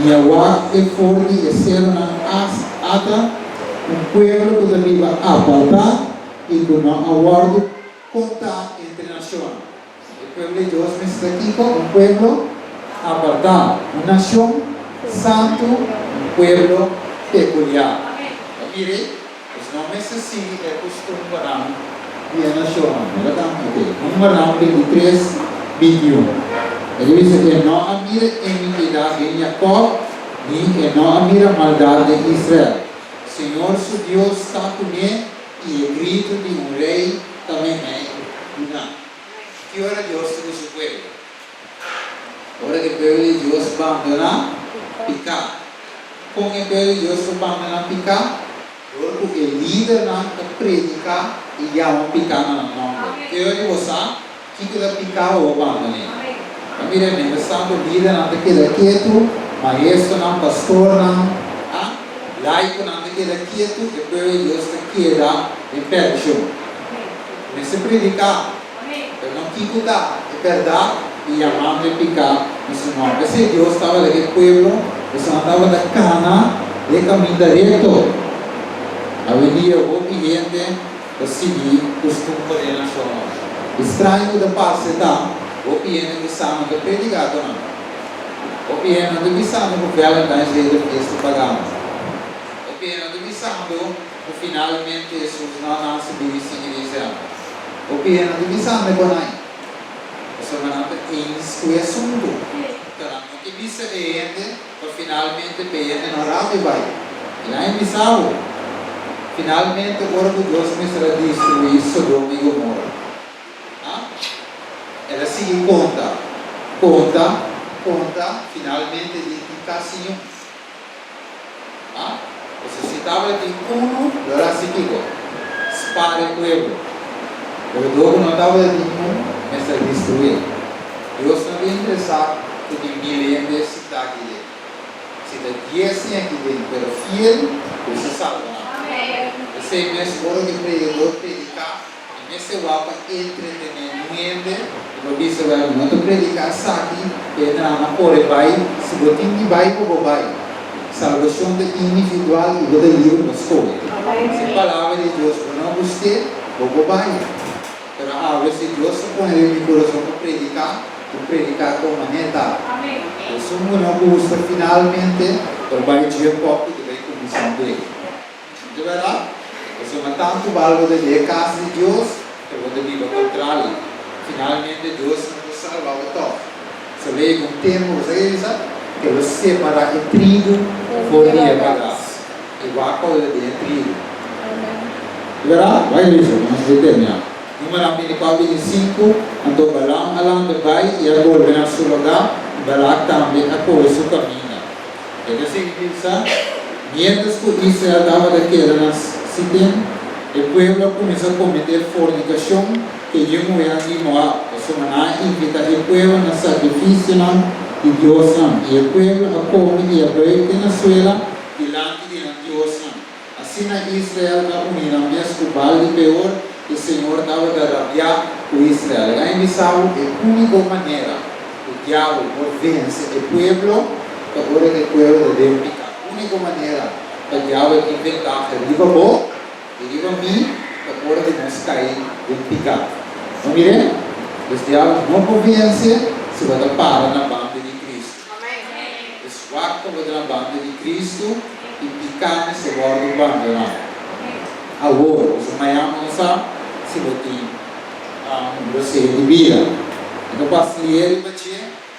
Y agua es fuerte y ser una ata, un pueblo que debe apartar y que no aguardo contar entre naciones. El pueblo de Dios me está aquí con un pueblo apartado, una nación santo, un pueblo peculiar. Mire, los nombres así es costumbre de la nación. Número 23, 21. Ele dice que no admira iniquidad de Jacob, ni que no admira maldad de Israel. Señor su Dios está con él y el grito de un rey también es una. ¿Qué hora Dios de su pueblo? Ahora que el pueblo de Dios va a abandonar, picar. Con el pueblo de Dios va a abandonar, picar. Porque el líder não predica e já vão picar no nome. Que hora você que quer picar ou abandonar? Mira, me está o líder não queda quieto, maestro não, pastor não, laico não queda quieto, e o pueblo de Deus queda em pé de chão. Mas se predicar, não quitar, é verdade, e amar de picar no seu nome. Se Deus estava naquele pueblo, você não estava da cana, de caminho direto. Hoje obediente a seguir costumbre de nação. Estranho da parte da obediente que sabe que predicar não. Obediente que sabe que Valentine's Day da festa pagamos. Obediente que sabe que finalmente Jesus não nasce de igreja. Obediente que sabe que não. Você vai não ter isso é assunto. Então que bisa obediente para finalmente obediente não rabe vai. E não é missão. Finalmente, agora que Deus me será destruir Sodoma e Gomorra. Ela sigue conta, finalmente de casinho. Você citava de uno, agora se digo, spare o pueblo. Pero Deus não estava de um, me será destruir. Deus não é interessado em milênios se está aqui dentro. Se está 10 aqui dentro, pero fiel, você salva. Esse mês, agora que pregador predicar, e nesse wapa entretenimento, eu disse, não estou predicar aqui, que não pode vai, se você tem que vai, como vai. Salvação individual e do livro da escola. Se a palavra de Deus não gostei, como vai. Mas a vezes Deus põe no coração para predicar com maneira. Se um não gosta finalmente, ele vai dizer pouco que vai comissão dele. De verdade, você não tanto valor de casa de Deus, que você vive ao contrário. Finalmente, Deus nos salva o todo. Você vê com o tempo, você diz que você separa o trigo por dia bagaço. Igual a coisa de trigo. De verdade, vai isso, vamos determinar. Número 25, andou Balaam além de vai e agora vem a seu lugar, Balac também apoia seu caminho. Quer dizer que mientras que Israel estaba de queda Sitem, el pueblo comenzó a cometer fornicación que yo no voy a animar. Eso me invita el pueblo a sacrificio de Dios y el pueblo a comer y a beber en la suela delante de Dios. Así en Israel va a unir a mi escubal y peor, el Señor estaba de rabiar con Israel. La envisaron de única manera, el diablo por vence el pueblo, ahora que el pueblo debe picar. Única maneira para o diabo inventar deriva bom, deriva mim, para hora de nós cair em pecado. Não mire? Os diabos não convencem se vai parar na banda de Cristo. Os guardas vão na banda de Cristo e picar se guarda o banda lá. Agora, os amanhã não sabem se você de vida. Então, para se ler,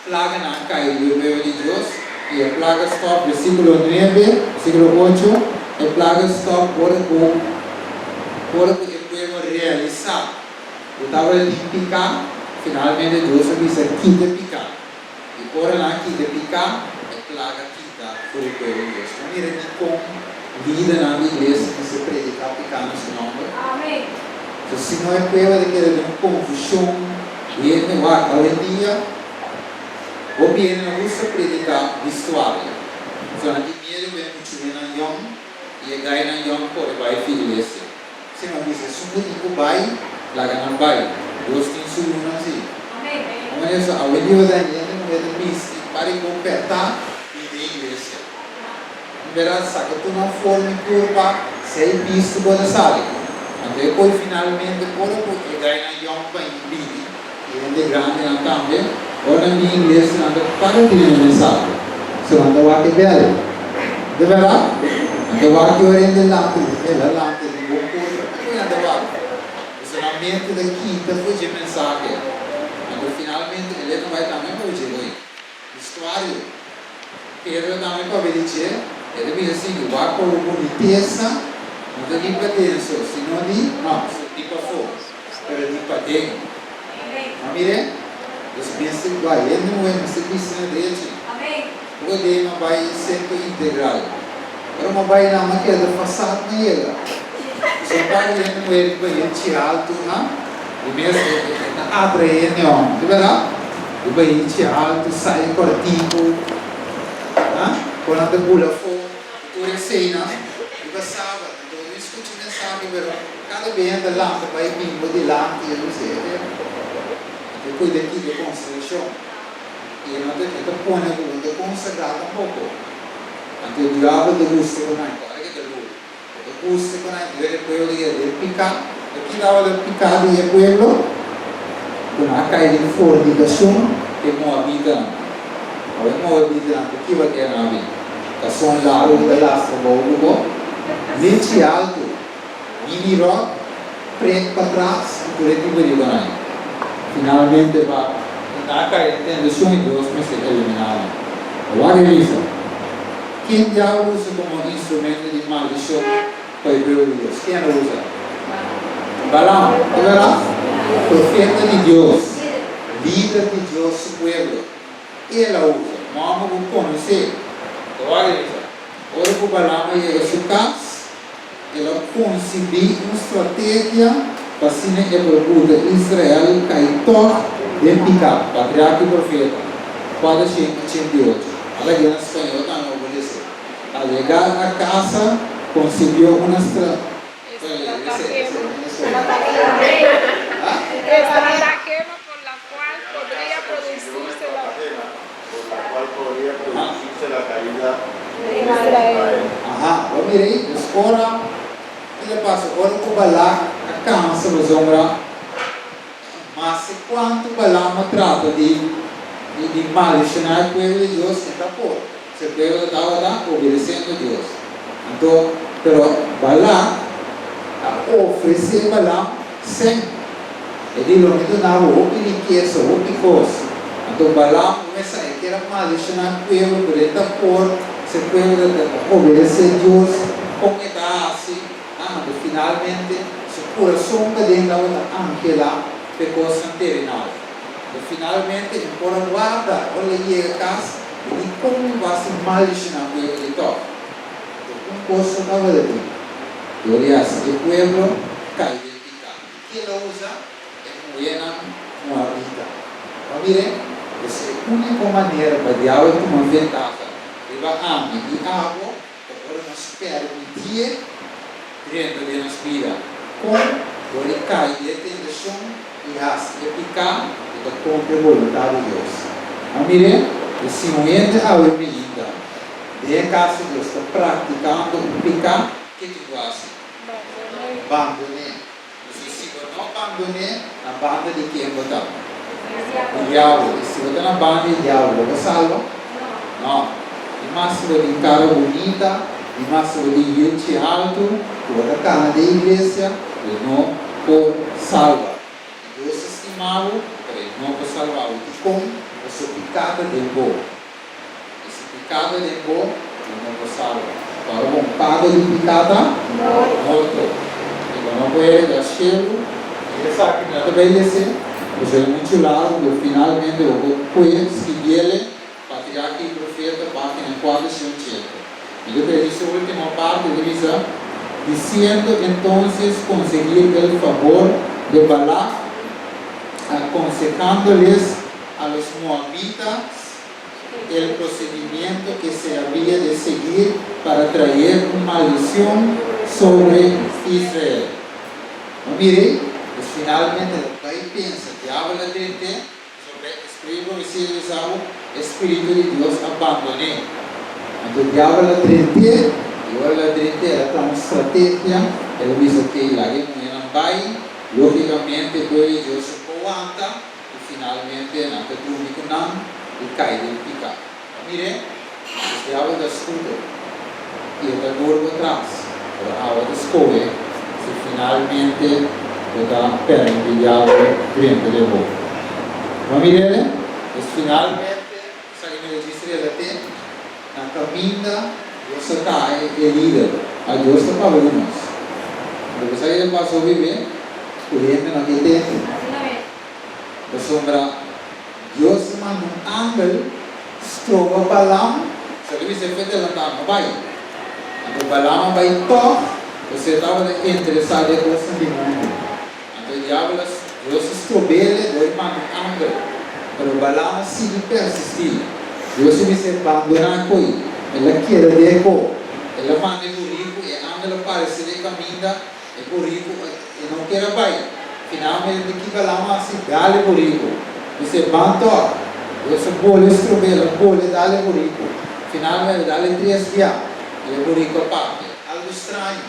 plaga não cair do povo de Deus. Y el plaga stop, versículo 9, versículo 8, el plaga stop por el pueblo realizar. Yo estaba de picar, finalmente Dios me dice, quita picar. Y por la quita picar, el plaga quita por el pueblo de Dios. No mire ni con vida en la iglesia que se predica picando su nombre. Amén. Entonces, si no hay pueblo de que de una confusión, viene, hoy en día, o bien não usa predicar vestuário. Então, aqui mesmo vem muito bem na Yom, e a gai na Yom pode vai igreja. Se não diz, se um tipo vai, lá não vai. Deus tem sua luna assim. Amém. Mas a vida da gente não é de pista, para completar e de igreja. verás, saca tu não forma em curva, sei visto quando sai. Então, depois, finalmente, quando eu ganho na yompa em bidi, e ele grande na também, ora em inglês, anda para de mensagem. Se anda lá que belo. De verdade? Anda lá que orende lá, ela lá, que de bom curva, e anda lá. Se na mente da quinta, foi de mensagem. Então, finalmente, ele não vai também para o dia história. Pedro também para ver ele diz assim, o arco é boniteza, não é de para dentro, senão de, não, de para fora, mas de para dentro. Não mire? Você pensa que vai, ele não é, você pensa dele. O edema vai sempre integral. Agora uma vai na maquia da façade na ele. Só vai ele não é para ele tirar alto, não? E mesmo abre ele não, de verdade? E vai ele tirar alto, sai cortico, quando anda pula fogo, tu recena, e passava, então eu escuto mensagem, pero cada vez anda lá, vai bimbo de lá, e eu não sei, depois daqui de construção, e eu não põe a luz, consagrado um pouco, então o diabo de luz se conai, agora que é luz, o luz se conai, depois eu digo, ele picar, aqui dava de picar e é pueblo, com a caída de fornicação, que Moabita, Orang mau bilang pergi bagi Nabi, kasong lalu dalam sebuah lugu, lecih alto, mini rock, prek patras, itu tiba di mana. Finalmente va, naca intenção de Deus me ser eliminada. Agora isso, quem já usa como instrumento de maldição para o povo de Deus? Quem usa? Balaam, de verdade, profeta de Deus, líder de Deus, su pueblo. Ele usa, mas não conhece. Agora o Balaam chega a sua casa, ela concebeu uma estratégia para se executar Israel caitor de picar, patriarca e profeta. Quando chega de hoje, ela em espanhol não obedece. Ao chegar à casa, concebeu uma estratégia. La caída de Israel. Ajá, lo mirei, agora ele passa agora com Balac a cansa do sombra, mas quanto Balaam trata de maldicionar o povo de Deus, está por, se o povo estava obedecendo a Deus. Então, pero Balac oferece Balaam sem, ele não me donava o riqueza, o coisa. Então Balaam começa a querer maldicionar o povo, por ele está por, se o povo obedecer a Deus, como está assim, finalmente, se o coração de dentro da ângela, pecou santerenal. Finalmente, embora guarda, olha aí a casa, e como vai se maldicionar o povo de todo. Então, coisa estava ali. E olha assim, o povo cai de pecado. O que ele usa é moeda moabita. Mas mire, essa é a única maneira para o diabo tomar vantagem. Ele vai amar e água, agora nós permitir dentro de nossa vida. Com ele cai de tentação e assim é picar e da cumprir a vontade de Deus. Mas mire, esse momento a vida, de caso Deus está praticando o picar, o que tu faz? Abandone. Se você não abandone, a banda de quem botar? O diabo. E se você está na banda, o diabo vai salvar? Não. E máximo de cara bonita, e máximo de gente alto, toda a cara da igreja, ele não pode salvar. Deus estimava, ele não pode salvar. E como o seu pecado de boa. Esse pecado de boa, ele não pode salvar. Agora, um pago de pecado, morto. Não pode dar cheiro, ele sabe que nada vai descer, mas é muito largo, e finalmente o poeta que ele, patriarca e profeta, batem em quadro de um cheiro. E depois disse a última parte, ele diz, dizendo então conseguir o favor de Balac, aconsejando-lhes a los moabitas el procedimiento que se había de seguir para traer una maldición sobre Israel. No mire, pues finalmente lo que ahí piensa, que habla de sobre escribo y civilizado, Espíritu de Dios abandoné. Então o diabo ela trente, e ela trente, ela tem uma estratégia, ela diz que lá não vai, logicamente depois Deus se aguenta, e finalmente não tem público não, e cai de picar. Mire, o diabo está escudo, e ele está gordo atrás, a água da escola, se finalmente está perto do diabo dentro de boca. Vamos ver, mas finalmente, sabe o que disse ele na caminha, Deus está líder, a Deus está para nós. Porque sabe ele passou a viver, correndo naquele tempo. A sombra, Deus manda ángel, estrova Balaam, sabe que você fez levantar, não vai. Então Balaam vai tocar, você estava interessado em coisas de mundo. Então o diabo, Deus estrobele, Deus manda ángel. Pero Balaam sigue persistir. Deus se disse abandonar coi. Ela quer deco. Ela manda o rico e ángel aparece de caminho e o rico e não quer vai. Finalmente que Balaam se dá-lhe o rico. Disse banto. Deus pôle estrobele, pôle dá-lhe o rico. Finalmente dá-lhe 3 dias. E o rico parte. Algo estranho.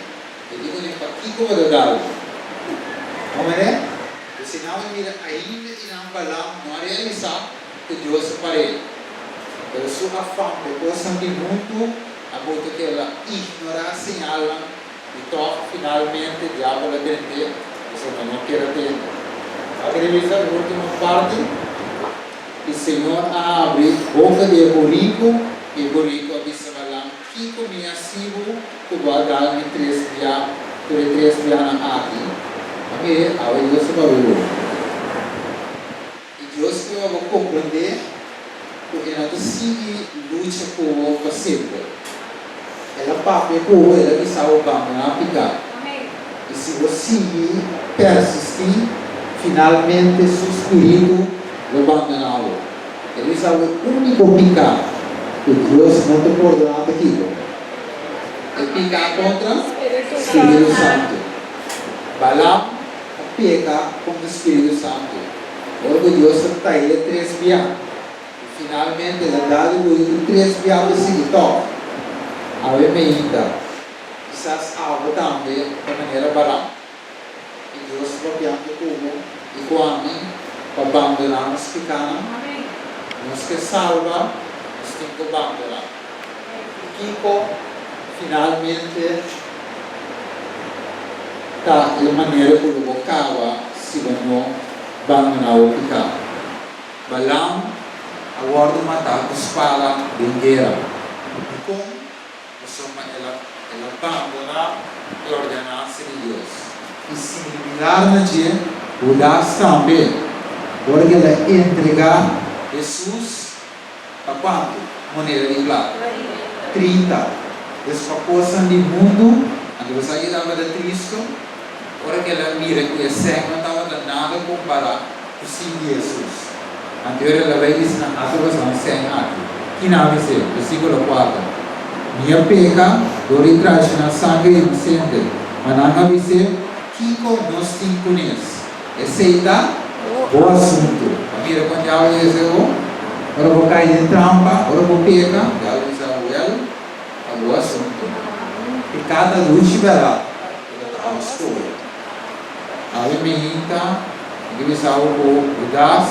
Eu digo nem para que como dar. Como é? Senão ainda não Balaam não realizar que Deus se parede. Pela sua afã de coisas de mundo, a volta que ela ignorar sinal e toca finalmente o diabo ela dentro, você não quer ter. A revisar a última parte, o Senhor abre a boca de Borico e Borico avisa Balaam que comia sibo que vai dar-me 3 dias na aqui. Porque a Deus se valorou. E Deus que eu vou compreender, porque não sigue luta com o passivo. Ela papai com o ela que está abandonar picar. E se você persistir, finalmente seu espírito vai abandoná-lo. Ele é o único picar que Deus não te perdona aqui. É picar contra o Espírito Santo. Balaam peca com o Espírito Santo. Logo Deus está ele 3 dias. E finalmente ele dá o 3 dias de seguida. A veementa. Quizás algo também de maneira Balaam. E Deus vai piando como e quando para abandonar os pecados. Nos que salva, nos tem que abandonar. Kiko finalmente tá de maneira como o bocava se não abandonar o pecado. Balaam agora matar os espada de guerra. E como ela abandonar a ordenança de Deus. E similar na dia, o das também, porque ela entregar Jesus a quanto? Maneira de plata. 30. Essa coisa de mundo, quando você estava de Cristo, agora que ela mira que o sangue não estava de nada comparar com o sangue de Jesus. Anterior ela vai dizer, a adoração sem aqui. Que não vai ser? Versículo 4. Minha peca, dori traz na sangue inocente. Mas não vai ser, que nós te conhece. Aceita o assunto. Mira quando já vai dizer, agora vou cair em trampa, agora vou pecar, já vai dizer, o assunto. E cada luz tiverá. A história. A veementa, que vai ser o das,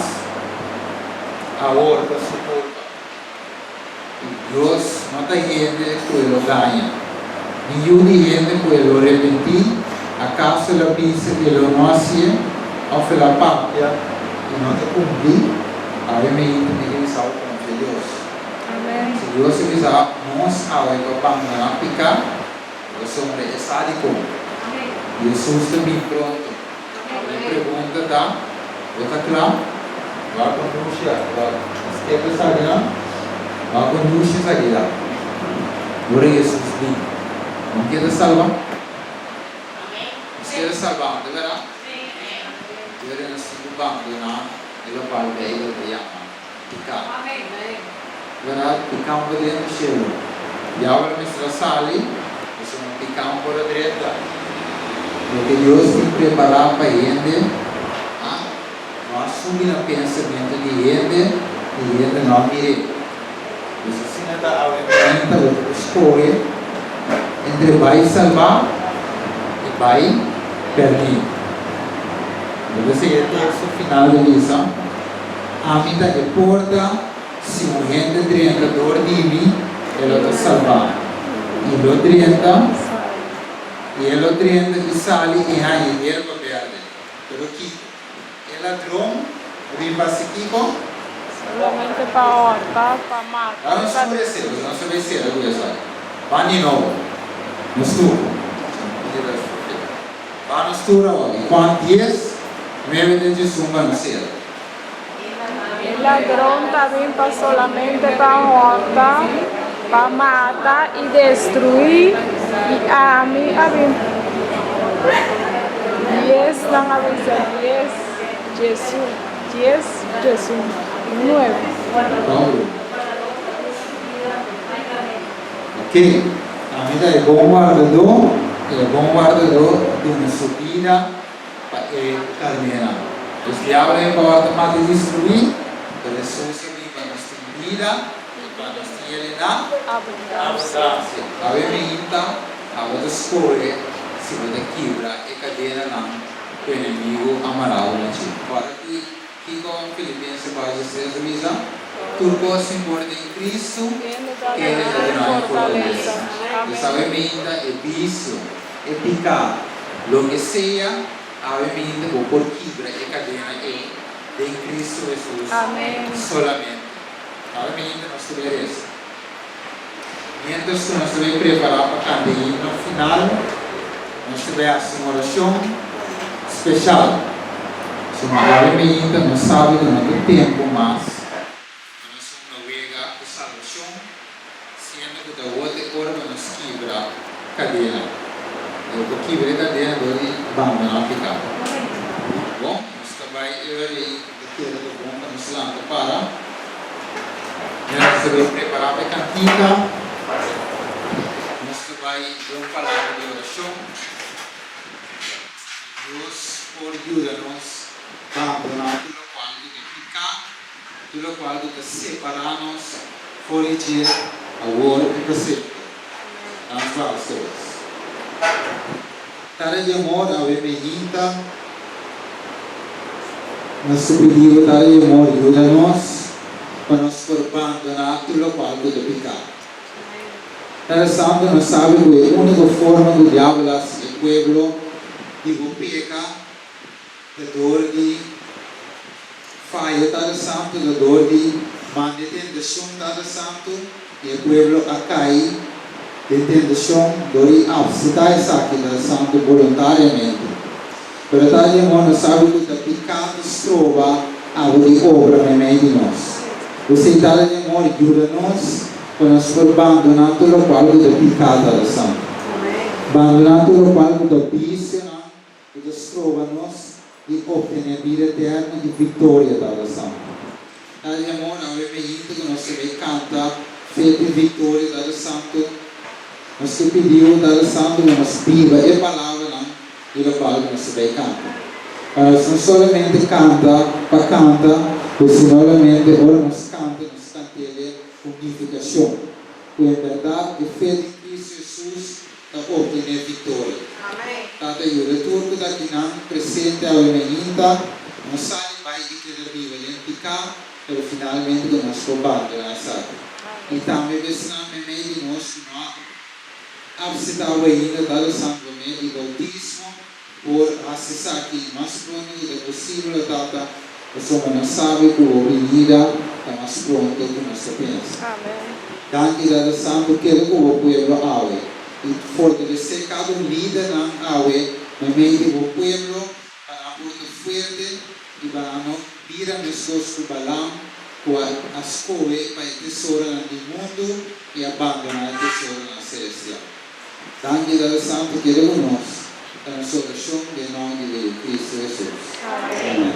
a horta suporta. E Deus não tem gente que ele ganha. Nenhum gente que ele arrepentir, acaso ele pensa que ele não hace, ou fez a pátria, e não te cumprir, a veementa que ele sabe como Deus. Se Deus se quiser, nós agora vamos picar, nós somos sádico. Jesus também pronto. A pergunta da, está claro? Vai pronunciar, vai. Esquece essa grana, vai pronunciar essa grana. Agora Jesus vem. Não quer salvar? Quer salvar, de verdade? Agora nós estamos abandonar, ele vai ver, ele vai amar. Picar. Verdade? Picar um pouco dentro do cheiro. E agora nós estamos ali, nós vamos picar um pouco da direita. Porque Deus tem preparado para ele, não assumir o pensamento de ele, e ele não mire. Isso assim Aumenta lo score entre vai salvar e vai perder. Deve ser o texto final da lição. A vida é porta, se o gente drenta dor de mim, ela vai salvar. E lo drenta, e ela drenta e sale e aí ele vai perder. Pero aqui, o ladrão, vem para Kiko. Solamente para horta, para mata. Não escurecer, não se vai ser, vai de novo. No stupo. Vai no stupo, quanto 10, 9 de Jesus vai nascer. El ladrón también para solamente para horta, para matar y destruir. Y a mí, 10 van a vencer, 10 Jesús, 9. Ok, a vida é bom guardador de uma subida caminhar. Os diabos é para nos destruir, mas Jesus vem para nos ter vida e para nos ter na abundância. A vida a outra escolha se você quebra e cadeira não, o inimigo amará o nosso. Agora que com Filipenses base 6 avisa, tudo se importa em Cristo, que Ele é fortaleza. Essa bebida é vício, é pecado, lo que seja, a bebida ou por quebra e cadeira é de Cristo Jesus. Amém. Solamente. A bebida não se merece. Mientras que nós vamos preparar para cantar no final, nós vamos fazer uma oração especial. Se uma bebida não sabe durante tempo, mas nós vamos navegar a salvação, sendo que da outra hora nós quebra cadeira. E o quebra cadeira deve abandonar o pecado. Bom, nós também iremos do bom para nos lançar para. Nós vamos preparar para a cantiga. Nós vai dar uma palavra de oração. Deus, por ajuda-nos a abandonar tudo qual de pecar, tudo qual de separar-nos, fora de agora e para sempre. Nós vamos todos. Tare de amor a bebida, nós pedimos tare de amor, ajuda-nos para nos abandonar tudo qual de pecar. Tal Santo não sabe que a única forma do diabo é o povo de peca, de dor de falha, Tal Santo, de dor de má tentação, Tal Santo, e o povo a cair de tentação, dor de absitar essa aqui, Tal Santo, voluntariamente. Pero Tal irmão não sabe que o pecado se trova a obra no meio de nós. Você, Tal irmão, ajuda-nos. Para nós abandonar tudo o qual do pecado da Santo. Abandonar tudo o qual do vício, e destrova-nos e obter vida eterna e vitória da Santo. Nós amor, a bebida que nós vai cantar, feita vitória da Santo. Nós te pedimos da Santo que nos viva a palavra e o qual nós vai cantar. Nós não somente canta para cantar, mas somente ora nós canta, nós cantamos unificação, que em verdade é feito em Cristo Jesus para obter vitória. Amém. Tata ajuda tudo daqui não presente ao menina, não sai vai ter viva em pecado, mas finalmente que nós roubamos na sala. E também pensamos em meio de nós não absentava ainda da Santo meio de bautismo por acessar aqui mais pronto do possível tata. Pessoa não sabe que o venida está mais pronto do que nós pensamos. Amém. Danke da Santo que ele o povo awe e fortalecer cada líder na awe no meio do povo para muito forte e para não virar pessoas que balam com a escola para tesoura no mundo e abandonar a tesoura na celestial. Danke da Santo que ele nos a nossa oração de nome de Cristo Jesus. Amém.